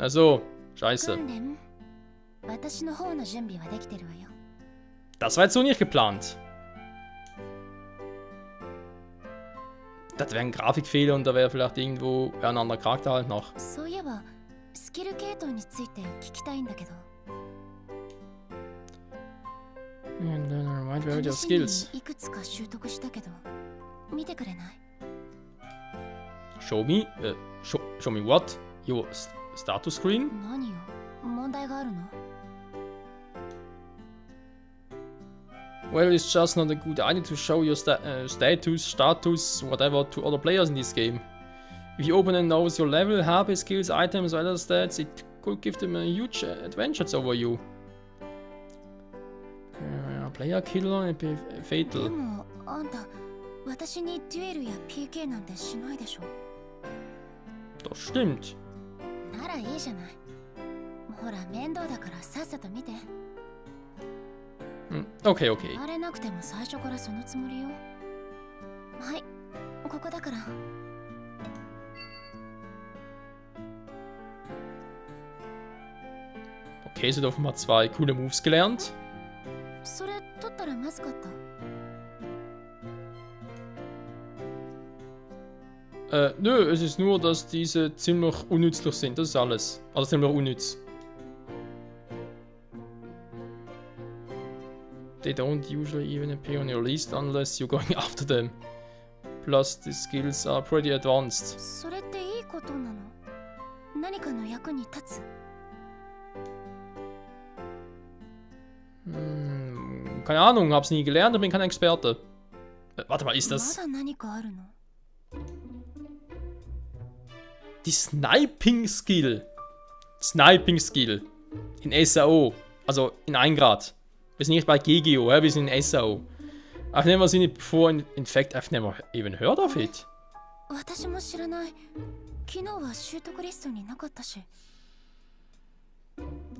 Also, scheiße. Das war jetzt so nicht geplant. Das wäre ein Grafikfehler und da wäre vielleicht irgendwo ein anderer Charakter halt noch. And then a wide variety of skills. Show me, show me what? Your status screen? Well, it's just not a good idea to show your status, whatever, to other players in this game. If you open and knows your level, HP, skills, items, other stats, it could give them a huge advantage over you. Player killer and fatal. Das stimmt. Okay, okay. Okay, so haben wir 2 coole Moves gelernt. Nö, es ist nur, dass diese ziemlich unnützlich sind, das ist alles. Also ziemlich unnütz. They don't usually even appear on your list unless you're going after them. Plus, the skills are pretty advanced. Keine Ahnung, hab's nie gelernt und bin kein Experte. Warte mal, ist das... Die Sniping Skill. Sniping Skill. In SAO. Also in 1 Grad. Wir sind nicht bei GGO, wir sind in SAO. I've never seen it before, in fact, I've never even heard of it.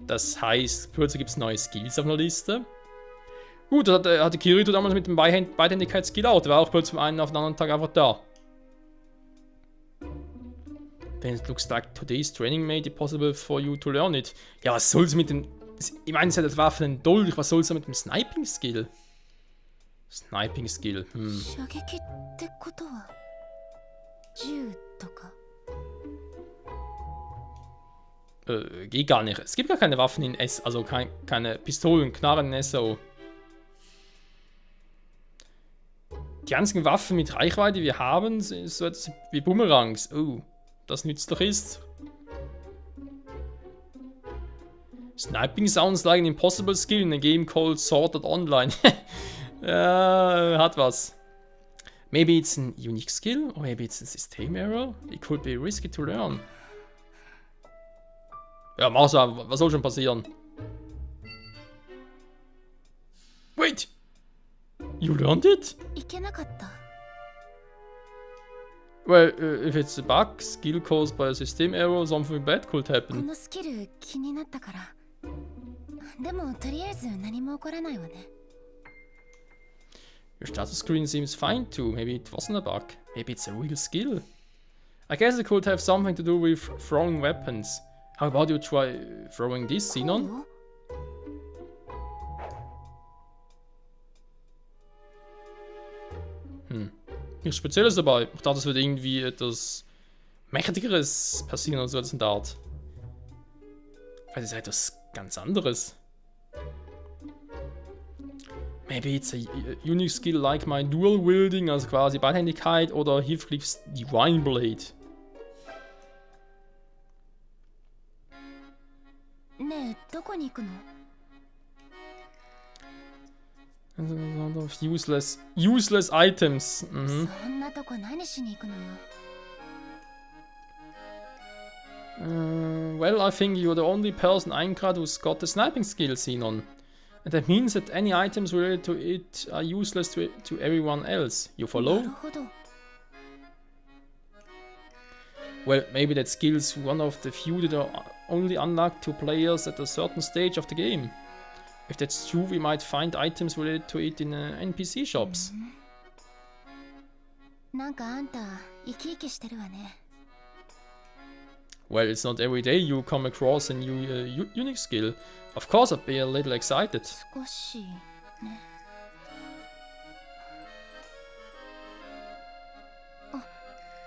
Das heißt, plötzlich gibt es neue Skills auf einer Liste. Gut, das hatte Kirito damals mit dem Beidhändigkeits-Skill auch. Der war auch plötzlich vom einen auf den anderen Tag einfach da. Then it looks like today's training made it possible for you to learn it. Ja, was soll's mit dem... Ich meine, es hat das Waffen ein Dolch. Was soll's mit dem Sniping-Skill? Sniping-Skill, geht gar nicht. Es gibt gar keine Waffen in S, also keine Pistolen, Knarren in SAO. Die einzigen Waffen mit Reichweite, die wir haben, sind so etwas wie Bumerangs. Oh, das nützlich ist. Sniping sounds like an impossible skill in a game called Sword Art Online. Ja, hat was. Maybe it's a unique skill, or maybe it's a system error. It could be risky to learn. Ja, mach's einfach. Was soll schon passieren? Wait! You learned it? Well, if it's a bug, skill caused by a system error, something bad could happen. Your status screen seems fine too. Maybe it wasn't a bug. Maybe it's a real skill. I guess it could have something to do with throwing weapons. How about you try throwing this, Sinon? Nichts Spezielles dabei. Ich dachte, es wird irgendwie etwas Mächtigeres passieren oder so als in der Art. Vielleicht ist es etwas ganz anderes. Maybe it's a unique skill like my dual wielding, also quasi Beidhändigkeit, oder Heathcliff's Divine Blade. Useless items. Well, I think you're the only person I'm glad who's got the sniping skill, Sinon. And that means that any items related to it are useless to everyone else. You follow? Well, maybe that skill's one of the few that are only unlocked to players at a certain stage of the game. If that's true, we might find items related to it in NPC shops. Well, it's not every day you come across a new unique skill. Of course I'd be a little excited. 少しね。あ、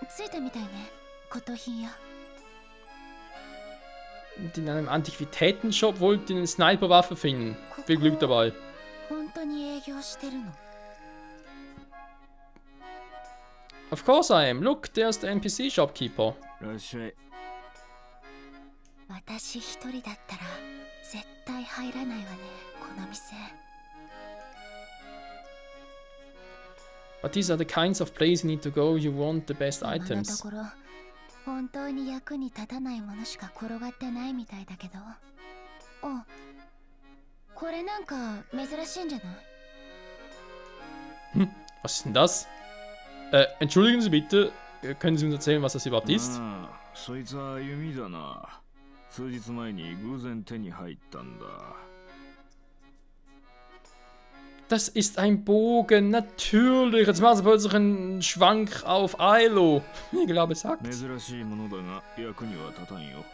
ついたみたいね。骨董品屋。 Und in einem Antiquitätenshop wollt ihr eine Sniperwaffe finden. Viel Glück dabei. 本当に営業してるの？ Of course I am. Look, there's the NPC shopkeeper. らっしゃい。私一人だったら絶対入らないわね、この店。 But these are the kinds of places you need to go. You want the best 今のと items. ころ本当に役に立たないものしか転がってないみたいだけど。あ、これなんか珍しいんじゃない？ Was ist denn das? Entschuldigen Sie bitte. Können Sie uns erzählen, was das überhaupt ist? ああ、そいつは弓だな。数日前に偶然手に入ったんだ。 Das ist ein Bogen, natürlich. Jetzt machen sie plötzlich einen Schwank auf Ailo. Ich glaube, es sagt. 珍しいものだが役には立たんよ。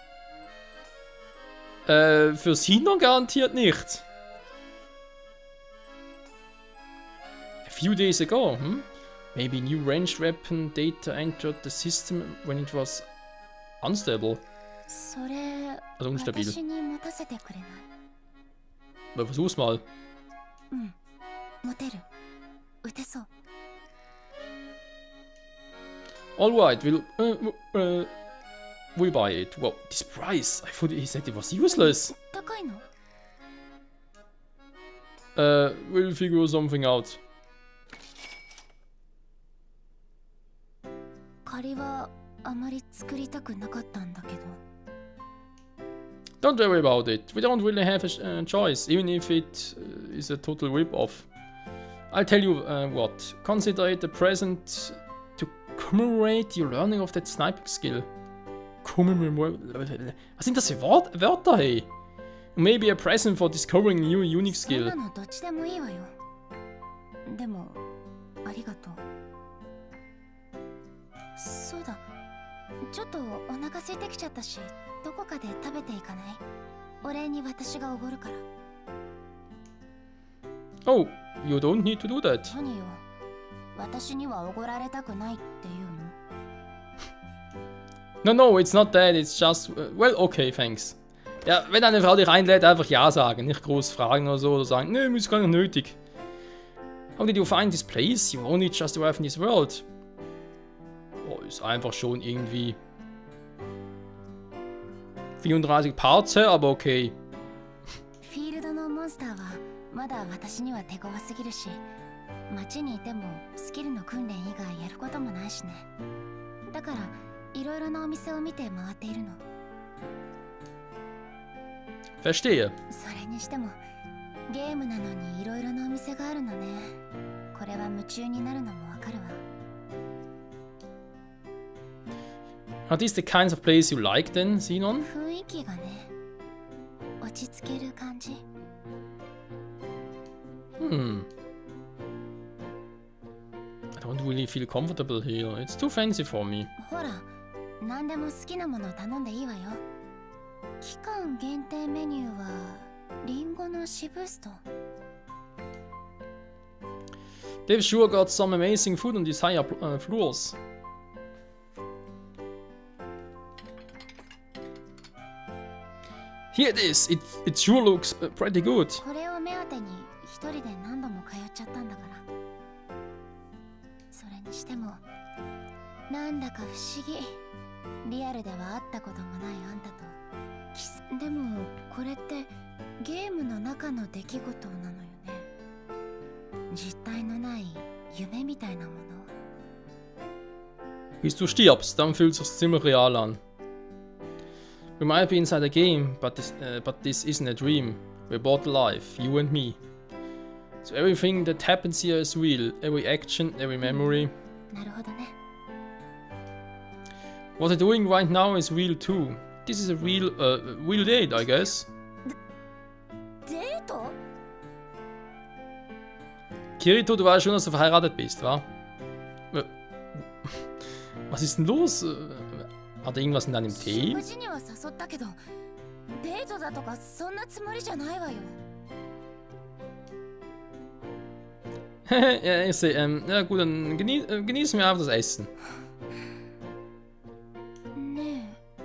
Für Sinon garantiert nicht. A few days ago, maybe new ranged weapon data entered the system when it was unstable. それ、 Also unstabil. 私に持たせてくれない？ Aber versuch's mal. うん、持てる。打てそう。 Alright, we'll buy it. Well, this price. I thought he said it was useless. 高いの？ We'll figure something out. 仮はあまり作りたくなかったんだけど。 Don't worry about it. We don't really have a choice, even if it is a total rip-off. I'll tell you what. Consider it a present to commemorate your learning of that sniping skill. Commemorate. Was sind das für Wörter, hey? Maybe a present for discovering a new unique そん skill. なのどっちでもいいわよ。でも、ありがとう。そうだ。ちょっとお腹空いてきちゃったし、どこかで食べていかない？お礼に私がおごるから。 Oh, you don't need to do that. 何よ。私にはおごられたくないっていうの？ No, it's not that. It's just, well, okay, thanks. Ja, wenn eine Frau dich einlädt, einfach Ja sagen. Nicht groß fragen oder so oder sagen, nö, ist gar nicht nötig. How did you find this place? You only just arrived in this world. Oh, ist einfach schon irgendwie 34 Parts, aber okay. フィールドのモンスターはまだ私には手強すぎるし、街にいてもスキルの訓練以外やることもないしね。だからいろいろなお店を見て回っているの。 Verstehe. それにしてもゲームなのにいろいろなお店があるのね。これは夢中になるのもわかるわ。 Are these the kinds of plays you like then, Sinon? 雰囲気がね、落ち着ける感じ。 I don't really feel comfortable here. It's too fancy for me. ほら、何でも好きなもの頼んでいいわよ。期間限定メニューはリンゴのシブースト。 They've sure got some amazing food on these higher floors. Here it is. It sure looks pretty good. これを目当てに一人で何度も通っちゃったんだから。それにしてもなんだか不思議。リアルでは会ったこともないあんたとキス。でもこれってゲームの中の出来事なのよね。実体のない夢みたいなもの。 Bis du stirbst, dann fühlt sich's ziemlich real an. We might be inside a game, but this isn't a dream. We're both alive, you and me. So everything that happens here is real. Every action, every memory. なるほどね。 What you're doing right now is real too. This is a real date, I guess. デート？ Kirito, du weißt schon, dass du verheiratet bist, wa? Was ist denn los? Hat er irgendwas in deinem Tee? 食事には誘ったけどデートだとかそんなつもりじゃないわよ。 Ja, ich sehe, ja gut, dann genießen wir einfach das Essen. ねえ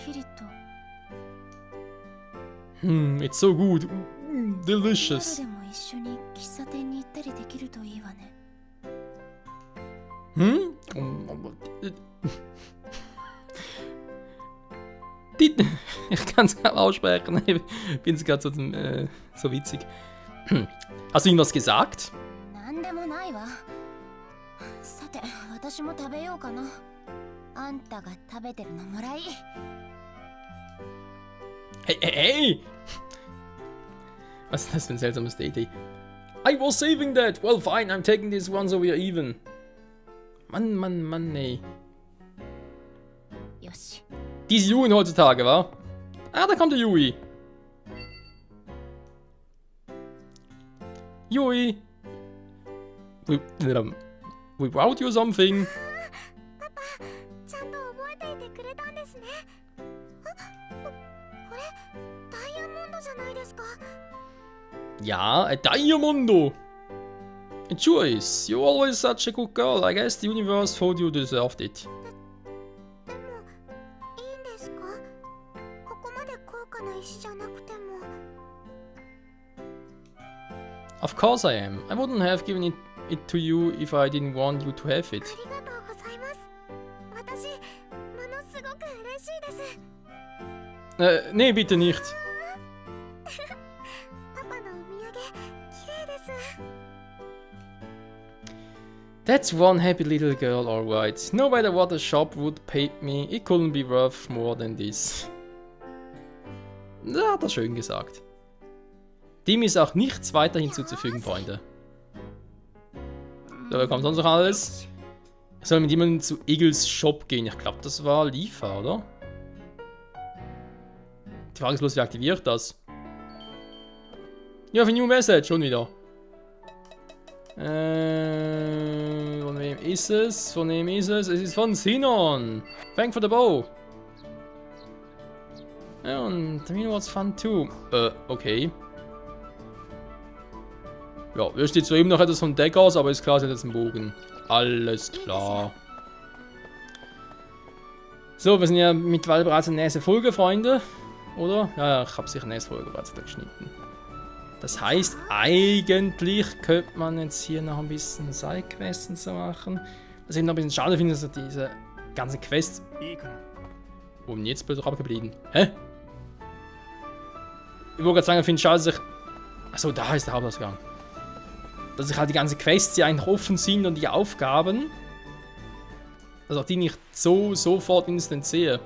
キリト It's so good. 夜 Delicious. でも一緒に喫茶店に行ったりできるといいわね。 Ich kann es kaum aussprechen. Ich bin gerade so witzig. Hast du ihm was gesagt? なんでもないわ。さて私も食べようかな。あんたが食べてるのもらい。 Hey, hey, hey! Was ist das für ein seltsames Date? I was saving that! Well, fine, I'm taking this one so we're even. Mann, ey. よし。 Diese Yui heutzutage, wa? Ah, da kommt der Yui. Yui. We brought you something. ちゃんと覚えていてくれたんですね。あ、これダイヤモンドじゃないですか。 Ja, a Diamondo. Joyce, you're always such a good girl. I guess the universe thought you deserved it. でもいいんですか？ここまで高価な石じゃなくても。 Of course I am. I wouldn't have given it to you if I didn't want you to have あ it. りがとうございます。私ものすごく嬉しいです。 Nee, bitte nicht. パパのお土産綺麗です。 That's one happy little girl, alright. No matter what the shop would pay me, it couldn't be worth more than this. Ja, hat er schön gesagt. Dem ist auch nichts weiter hinzuzufügen, Freunde. So, wer kommt sonst noch alles? Ich soll mit jemandem zu Eagles Shop gehen. Ich glaube, das war Liefer, oder? Die Frage ist bloß, wie aktiviere ich das? Ja, für New Message, schon wieder. Von wem ist es? Von wem ist es? Es ist von Sinon. Thank for the bow. Ja, und Tamino was fun too. Okay. Ja, hier steht zwar eben noch etwas von Deck aus, aber ist klar, sie hat jetzt einen Bogen. Alles klar. So, wir sind ja mittlerweile bereits in der nächsten Folge, Freunde. Oder? Ja, ich habe sicher eine nächste Folge bereits geschnitten. Das heißt, eigentlich könnte man jetzt hier noch ein bisschen Sidequests so machen. Was ich noch ein bisschen schade finde, ist diese ganzen Quests. Wo bin ich jetzt blöd abgeblieben? Hä? Ich wollte gerade sagen, ich finde es schade, dass ich... Achso, da ist der Hauptausgang. Dass ich halt die ganzen Quests, die eigentlich offen sind und die Aufgaben, dass auch die nicht so sofort instant sehe.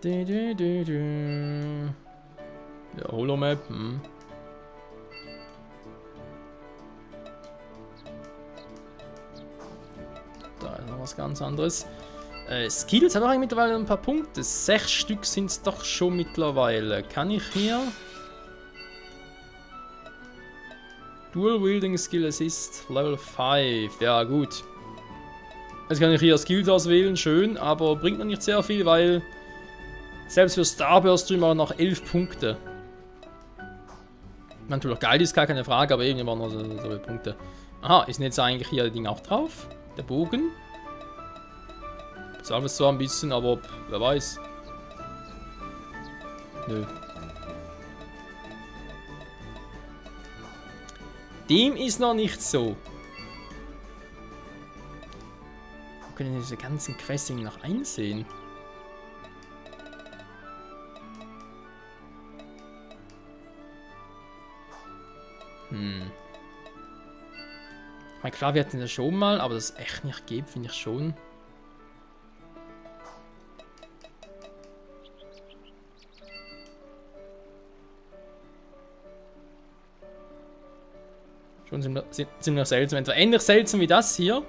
Ja, Holomap. Da ist noch was ganz anderes. Skills hat auch eigentlich mittlerweile ein paar Punkte. 6 Stück sind es doch schon mittlerweile. Kann ich hier... Dual Wielding Skill Assist Level 5. Ja, gut. Jetzt kann ich hier Skills auswählen, schön, aber bringt noch nicht sehr viel, weil selbst für Starburst Stream auch noch 11 Punkte. Natürlich auch geil ist, gar keine Frage, aber eben waren noch so viele Punkte. Aha, ist jetzt eigentlich hier das Ding auch drauf? Der Bogen? Salve zwar ein bisschen, aber wer weiß. Nö. Dem ist noch nicht so. Wir können diese ganzen Quests noch einsehen. Ich meine, klar, wir hatten das schon mal, aber das echt nicht gibt, finde ich schon. Schon ziemlich seltsam. Etwa ähnlich seltsam wie das hier,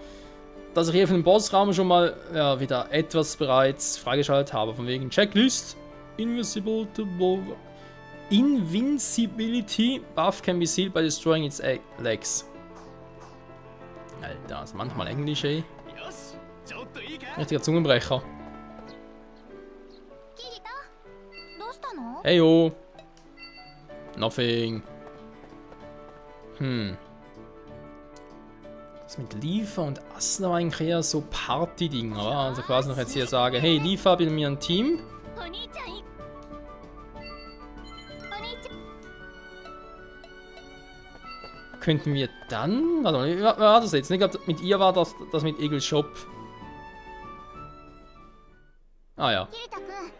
dass ich hier für den Bossraum schon mal wieder etwas bereits freigeschaltet habe. Von wegen Checklist, Invisible to Invincibility buff can be sealed by destroying its legs. Alter, also manchmal Englisch, ey. Richtiger Zungenbrecher. キリトどうしたの？ Hey yo. Nothing. Das mit Lifa und Asna war eigentlich eher so Party-Dinger, oder? Also quasi noch jetzt hier sagen, hey Lifa, bin mir ein Team. お兄ちゃんお兄ちゃん Könnten wir dann... Warte mal, wie war das jetzt? Ich glaube, mit ihr war das mit Eagle Shop. Ah ja. キリト君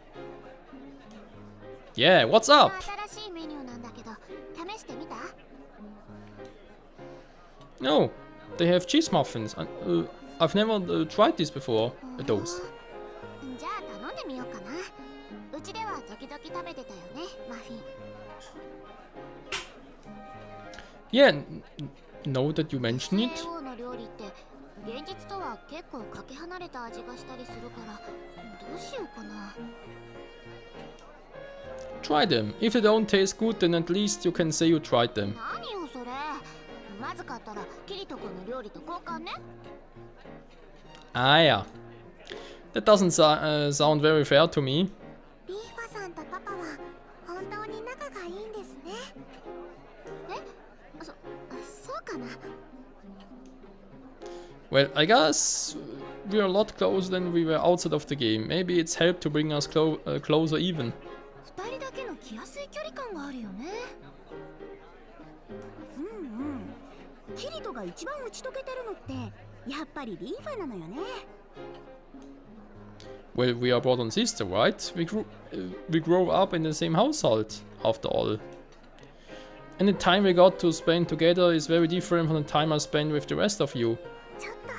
Yeah, what's up? 新しいメニューなんだけど試してみた？ No, they have cheese muffins. I've never tried this before. Those. じゃあ頼んでみようかな。うちでは時々食べてたよね、マフィン。 Yeah, now that you mention it. 西欧の料理って現実とは結構かけ離れた味がしたりするからどうしようかな。 Try them. If they don't taste good, then at least you can say you tried them. 何よそれ。まずかったらキリト君の料理と交換ね。 Ah ja. That doesn't sound very fair to me. リーファさんとパパは本当に仲がいいんですね。そうかな。 Well, I guess we're a lot closer than we were outside of the game. Maybe it's helped to bring us closer even. 二人だけの来やすい距離感があるよね。キリトが一番打ち解けてるのってやっぱりリーファなのよね。 Well, we are brother and sister, right? We grew up in the same household, after all. And the time we got to spend together is very different from the time I spent with the rest of you. ちょっと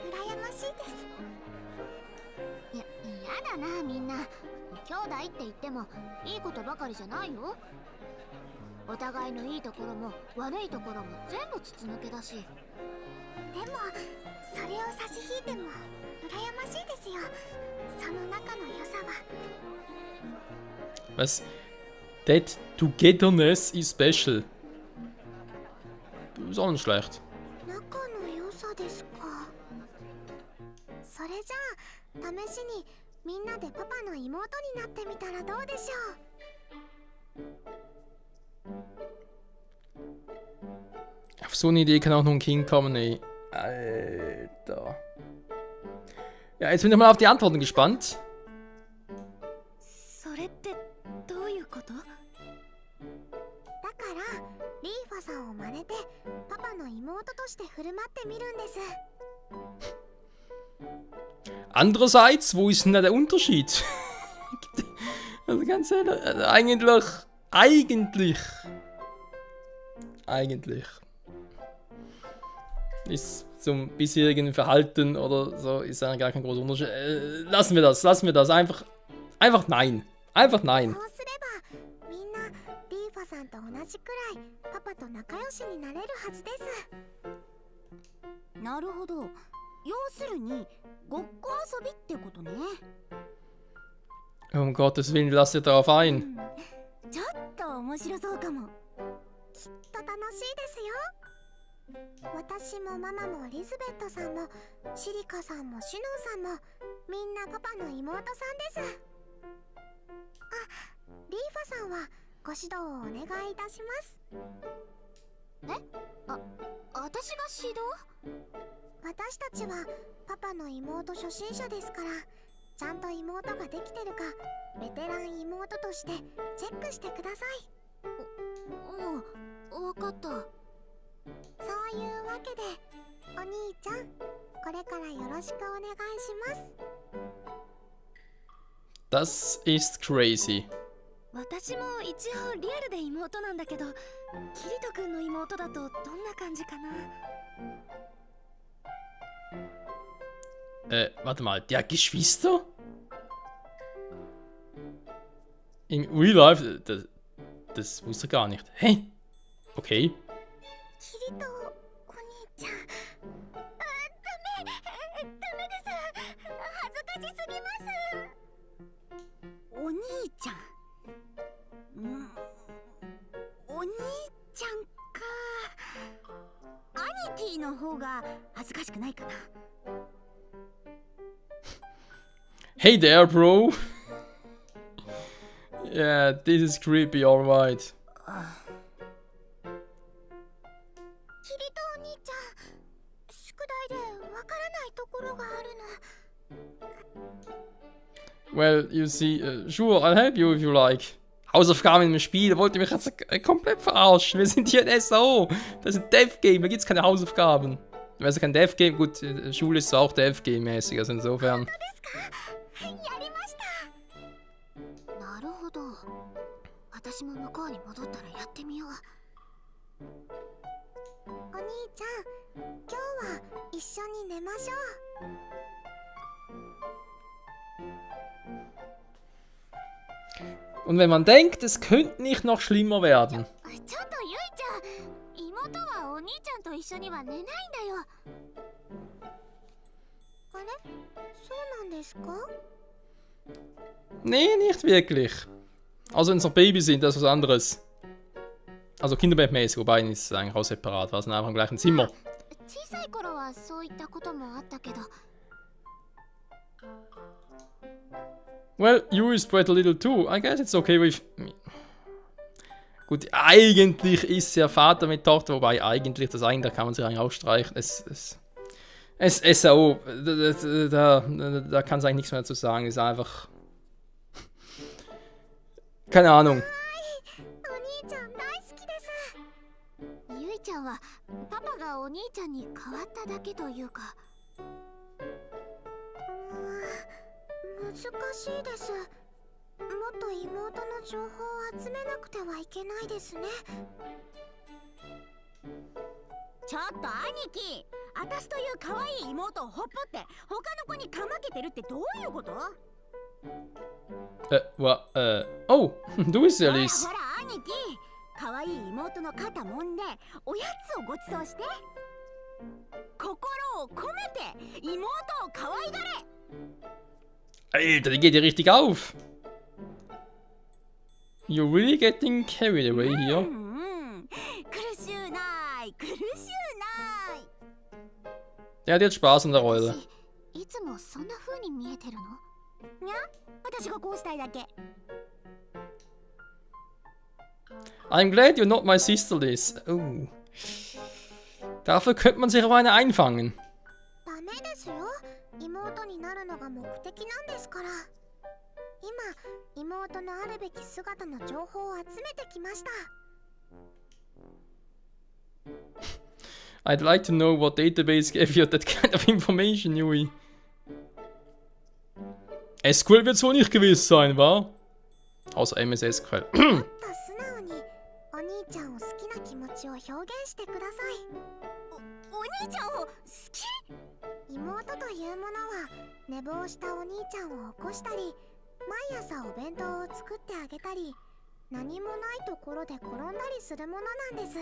羨ましいです。やだなみんな。兄弟って言ってもいいことばかりじゃないよ。お互いのいいところも悪いところも全部筒抜けだし。でもそれを差し引いても羨ましいですよ。その仲の良さは。 Was? That togetherness is special. Ist auch nicht schlecht. 仲の良さですか。それじゃあ試しにみんなでパパの妹になってみたらどうでしょう。 Auf so eine Idee kann auch noch ein Kind kommen, ey. Alter. Ja, jetzt bin ich mal auf die Antworten gespannt. それってどういうこと？だからリーファさんを真似てパパの妹として振る舞ってみるんです。 Andererseits, wo ist denn da der Unterschied? Also ganz ehrlich, eigentlich ist zum bisherigen Verhalten oder so ist ja gar kein großer Unterschied. Lassen wir das. Einfach nein. Einfach nein. そうすればみんなリーファさんと同じくらいパパと仲良しになれるはずです。なるほど。要するにごっこ遊びってことね。 Um Gottes Willen, lass dir darauf ein. ちょっと面白そうかも。きっと楽しいですよ。私もママもリズベットさんもシリカさんもシノンさんもみんなパパの妹さんです。あ、リーファさんはご指導をお願いいたします。私が指導？私たちはパパの妹初心者ですからちゃんと妹ができてるかベテラン妹としてチェックしてください。わかった。そういうわけでお兄ちゃんこれからよろしくお願いします。 Das ist crazy. 私も一応リアルで妹なんだけどキリト君の妹だとどんな感じかな。 Warte mal, der hat Geschwister? Im Real Life? Das wusste er gar nicht. Hä? Okay. キリトお兄ちゃん。ダメです。恥ずかしすぎます。お兄ちゃん。りの方が恥ずかしくないかな。 Hey there, bro. Yeah, this is creepy, alright. キリトお兄ちゃん、宿題でわからないところがあるの。 Well, you see, sure, I'll help you if you like. Hausaufgaben im Spiel, wollt ihr mich jetzt komplett verarschen? Wir sind hier in SAO. Das ist ein Dev-Game, da gibt's keine Hausaufgaben. Du weißt ja kein Dev-Game, gut, Schule ist auch Dev-Game-mäßig, also insofern. やりました。なるほど。私も向こうに戻ったらやってみよう。お兄ちゃん、今日は一緒に寝ましょう。 Und wenn man denkt, es könnte nicht noch schlimmer werden. ちょっとゆいちゃん、妹はお兄ちゃんと一緒には寝ないんだよ。あれ、そうなんですか？ Nee, nicht wirklich. Also wenn es noch Babys sind, das ist was anderes. Also Kinderbettmäßig, wobei ist es eigentlich auch separat, wir sind einfach im gleichen Zimmer. 小さい頃はそういったこともあったけど。 Well, you is spread a little too. I guess it's okay with me. Gut, eigentlich ist ja Vater mit Tochter, wobei eigentlich, das eigentlich kann man sich eigentlich auch streichen. Es auch, da kann es eigentlich nichts mehr dazu sagen, ist einfach... Keine Ahnung. お兄ちゃん大好きです。ゆいちゃんはパパがお兄ちゃんに変わっただけというか。難しいです。もっと妹の情報を集めなくてはいけないですね。ちょっと兄貴、私という可愛い妹をほっぽって他の子にかまけてるってどういうこと？ Oh, du bist ja Liz. ほら兄貴、可愛い妹の肩もんでおやつをごちそうして。心を込めて妹を可愛がれ。 Alter, die geht ja richtig auf. You're really getting carried away here. 苦しゅうない苦しゅうない。 Der hat jetzt Spaß an der Rolle. いつもそんな風に見えてるの？にゃ、私がこうしたいだけ。 I'm glad you're not my sister, Liz. Oh. Dafür könnte man sich aber eine einfangen. ダメですよ。妹になるのが目的なんですから。今、妹のあるべき姿の情報を集めてきました。 I'd like to know what database gave you that kind of information, Yui. SQL wird so nicht gewesen sein, wa? Außer MS SQL. もっと素直にお兄ちゃんを好きな気持ちを表現してください。お兄ちゃんを好き？妹というものは寝坊したお兄ちゃんを起こしたり、毎朝お弁当を作ってあげたり、何もないところで転んだりするものなんです。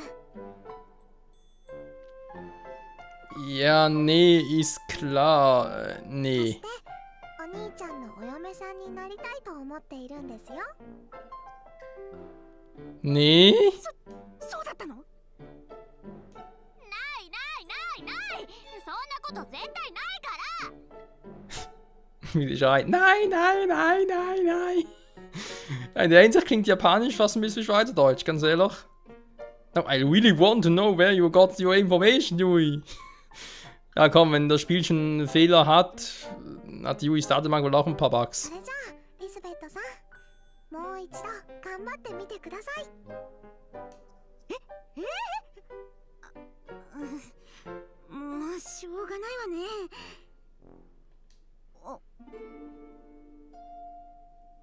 Ja, nee, ist klar. Nee. お兄ちゃんのお嫁さんになりたいと思っているんですよ。 Nee? そうだったの？ないそんなこと絶対ないから Wie die schreit. Nein, nein, nein, nein, nein. In der Hinsicht klingt Japanisch fast ein bisschen Schweizerdeutsch, ganz ehrlich. No, I really want to know where you got your information, Yui. Ja komm, wenn das Spiel schon einen Fehler hat Yuis Datenbank wohl auch ein paar Bugs. それじゃあリスベットさん、もう一度頑張ってみてください。もうしょうがないわね。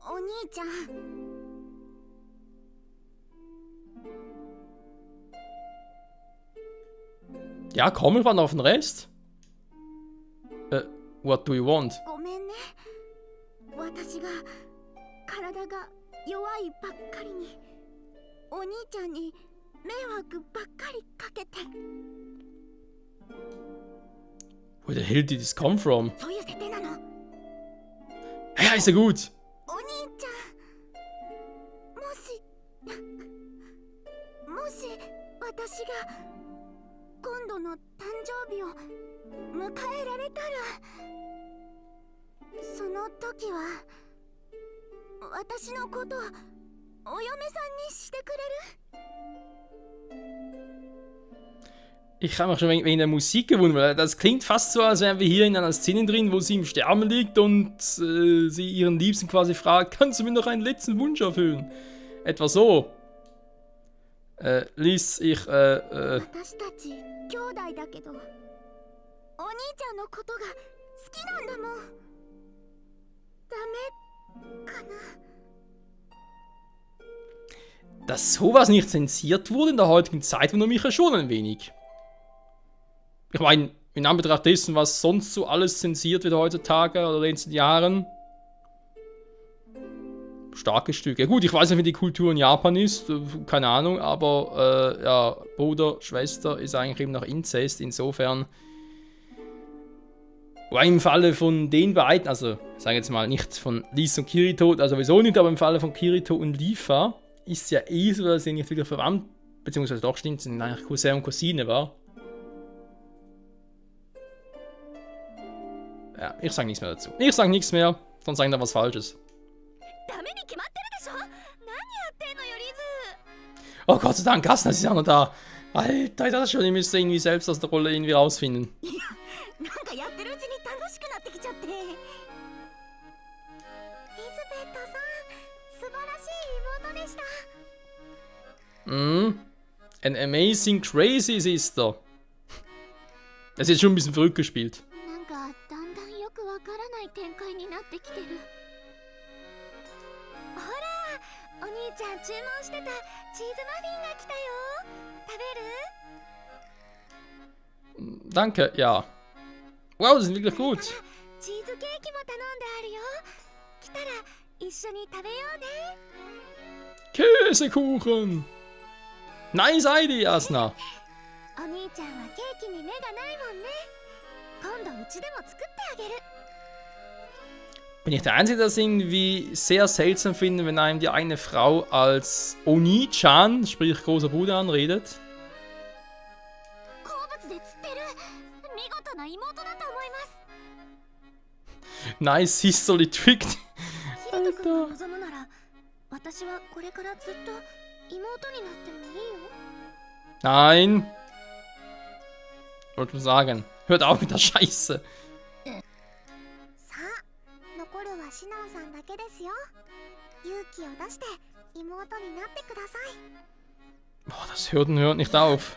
お兄ちゃん。 Ja, komm, wir warten auf den Rest. What do you want? ごめんね。私が体が弱いばっかりにお兄ちゃんに迷惑ばっかりかけて。 Where the hell did this come from? そういう設定なの。 Ja, ist ja gut. お兄ちゃん、もし私がこん今度の誕生日を迎えられたら、その時は私のことお嫁さんにしてくれる？ Ich habe mich schon wegen der Musik gewundert, weil das klingt fast so, als wären wir hier in einer Szene drin, wo sie im Sterben liegt und sie ihren Liebsten quasi fragt, kannst du mir noch einen letzten Wunsch erfüllen? Etwa so. Lies, ich, 私たち兄弟だけど、お兄ちゃんのことが好きなんだもん。ダメかな？ dass sowas nicht zensiert wurde in der heutigen Zeit, wundert mich ja schon ein wenig. Ich meine, in Anbetracht dessen, was sonst so alles zensiert wird heutzutage oder in den letzten Jahren. Starkes Stück. Ja gut, ich weiß nicht, wie die Kultur in Japan ist, keine Ahnung, aber ja, Bruder, Schwester ist eigentlich eben noch Inzest, insofern. Oder im Falle von den beiden, also ich sage jetzt mal nicht von Liz und Kirito, also sowieso nicht, aber im Falle von Kirito und Lifa ist ja eh so, dass sie nicht wirklich verwandt, beziehungsweise doch stimmt, sind eigentlich Cousin und Cousine, war. Ja, ich sage nichts mehr dazu. Ich sage nichts mehr, sonst sagen da was Falsches. Oh Gott sei Dank, Asuna ist ja noch da. Alter, ich dachte schon, ihr müsst irgendwie selbst aus der Rolle irgendwie rausfinden. An amazing crazy sister. Das ist jetzt schon ein bisschen verrückt gespielt. Danke, ja. Wow, das ist wirklich gut. Käsekuchen! Nice Idee, Asuna! Bin ich der Einzige, der das irgendwie sehr seltsam finde, wenn einem die eine Frau als Oni-chan, sprich großer Bruder, anredet? Nice sisterly tricked. Alter. Nein. Wollte nur sagen. Hört auf mit der Scheiße. Boah, das hört nicht auf.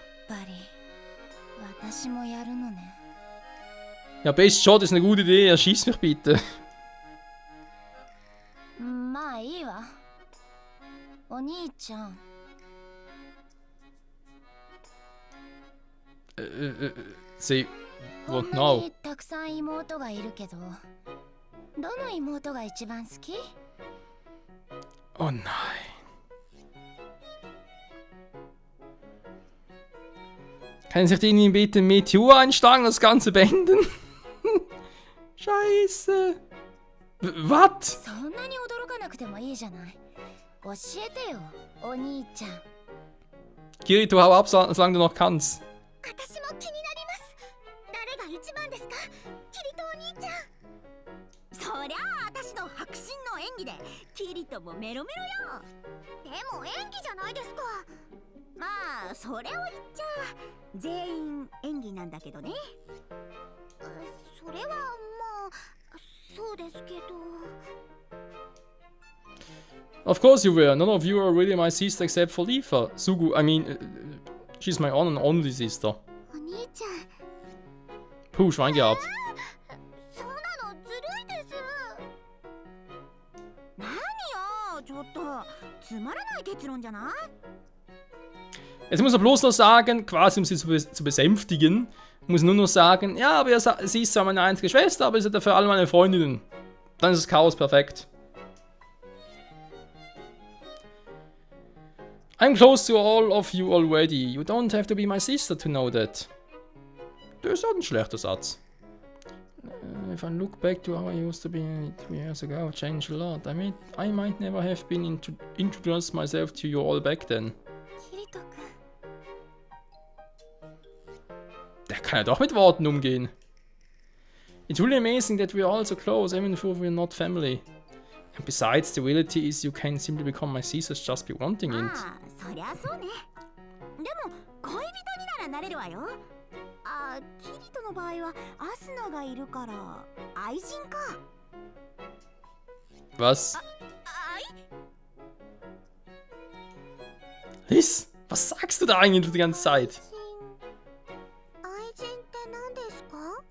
Ja, Best Shot ist eine gute Idee. Erschieß mich bitte. Sie won't know. Oh nein. Können sich die Ihnen bitte Meteor einschlagen, das Ganze beenden? Scheiße. Was? Kirito, hau ab, solange du noch kannst. Of course you were. None of you are really my sister except for Lifa. Sugu, I mean, she's my one and only sister. Puh, Schwein gehabt. Jetzt muss er bloß noch sagen, quasi um sie zu besänftigen, muss nur noch sagen, ja, aber sie ist zwar meine einzige Schwester, aber sie hat dafür alle meine Freundinnen. Dann ist das Chaos perfekt. I'm close to all of you already. You don't have to be my sister to know that. Das ist auch ein schlechter Satz. If I look back to how I used to be 2 years ago, I've changed a lot. I might never have been introduced myself to you all back then. der kann ja doch mit Worten umgehen. It's really amazing that we're all so close, even if we're not family. And besides, the reality is you can simply become my sisters just by wanting it. ああ、そりゃそうね。でも恋人にならなれるわよ。ああ、キリトの場合はアスナがいるから愛人か。 Was? Liz, was sagst du da eigentlich die ganze Zeit? 愛人って何ですか？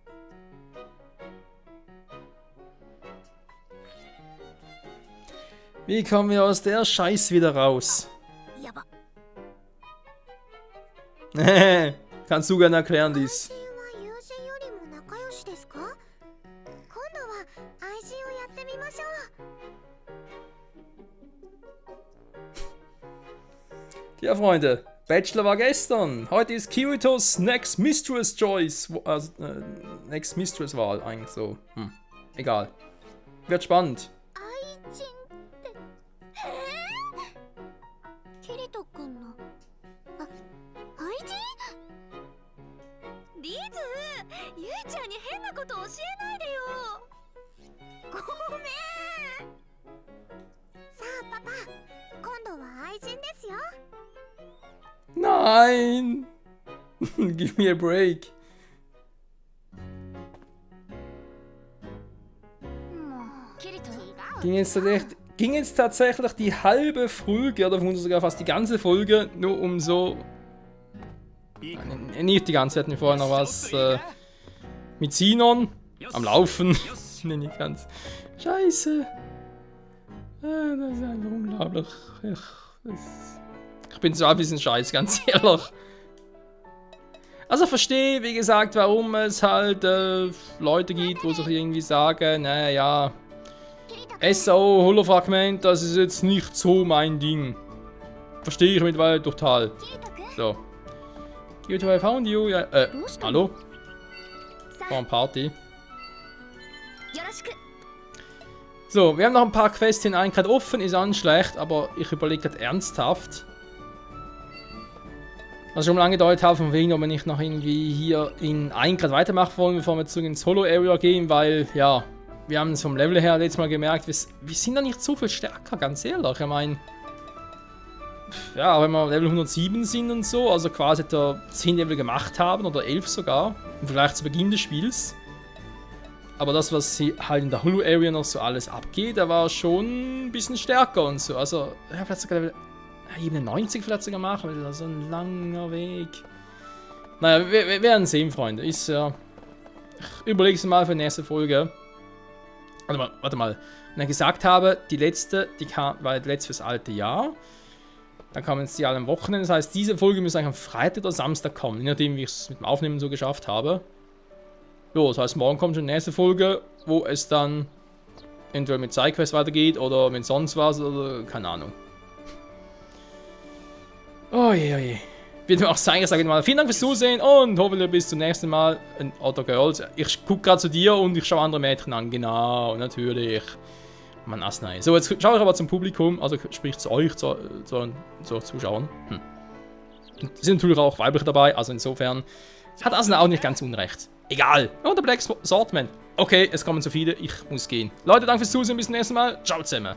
Wie kommen wir aus der Scheiß wieder raus? やば。 Kannst du gerne erklären, Liz? 愛人は友人よりも仲良しですか？今度は愛人をやってみましょう。 Ja, Freunde, Bachelor war gestern. Heute ist Kiritos Next Mistress Choice. Also, Next Mistress Wahl eigentlich so. Egal. Wird spannend. 愛人ってキリト君の愛人？リズ、ゆいちゃんに変なこと教えないでよ。ごめん。さあパパ、今度は愛人ですよ。 Nein! Give me a break. Ging jetzt tatsächlich die halbe Folge, oder vermutlich sogar fast die ganze Folge, nur um so... Nicht die ganze, hatten wir vorher noch was mit Sinon am Laufen. Nee, nicht ganz. Scheiße. Das ist einfach unglaublich. Ich bin so ein bisschen scheiße, ganz ehrlich. Also verstehe, wie gesagt, warum es halt Leute gibt, wo sich irgendwie sagen, naja, SAO, Holofragment, das ist jetzt nicht so mein Ding. Verstehe ich mittlerweile total. So. Kirito, I found you. Ja, hallo? Vor einer Party. So, wir haben noch ein paar Quests in Eingrad offen, ist auch nicht schlecht, aber ich überlege gerade ernsthaft. Was ich schon lange gedauert habe, von wegen, ob wir nicht noch irgendwie hier in Eingrad weitermachen wollen, bevor wir zurück ins Holo-Area gehen, weil, ja, wir haben es vom Level her letztes Mal gemerkt, wir sind da nicht so viel stärker, ganz ehrlich. Ich meine, ja, wenn wir Level 107 sind und so, also quasi da 10 Level gemacht haben, oder 11 sogar, im Vergleich zu Beginn des Spiels. Aber das, was halt in der Holo-Area noch so alles abgeht, da war schon ein bisschen stärker und so. Also, ich habe vielleicht sogar Level Ebene 90 vielleicht sogar machen, das ist so ein langer Weg. Naja, wir werden sehen, Freunde. Ist ja. Ich überlege es mal für die nächste Folge. Warte mal. Wenn ich gesagt habe, die letzte, war die letzte fürs alte Jahr. Dann kamen jetzt die alle am Wochenende. Das heißt, diese Folge müsste eigentlich am Freitag oder Samstag kommen. Je nachdem, wie ich es mit dem Aufnehmen so geschafft habe. Jo, das heißt, morgen kommt schon die nächste Folge, wo es dann entweder mit Sidequest weitergeht oder mit sonst was oder keine Ahnung. Oh je, oh je. Wird mir auch sein, ich sage mal vielen Dank fürs Zusehen und hoffentlich bis zum nächsten Mal. Oder Girls. Ich gucke gerade zu dir und ich schaue andere Mädchen an. Genau, natürlich. Mann, Asnei. So, jetzt schaue ich aber zum Publikum, also sprich zu euch, zu Zuschauern. Und sind natürlich auch weibliche dabei, also insofern hat Asnei auch nicht ganz unrecht. Egal. Oh, der Black Swordman. Okay, es kommen zu viele, ich muss gehen. Leute, danke fürs Zusehen, bis zum nächsten Mal. Ciao zusammen.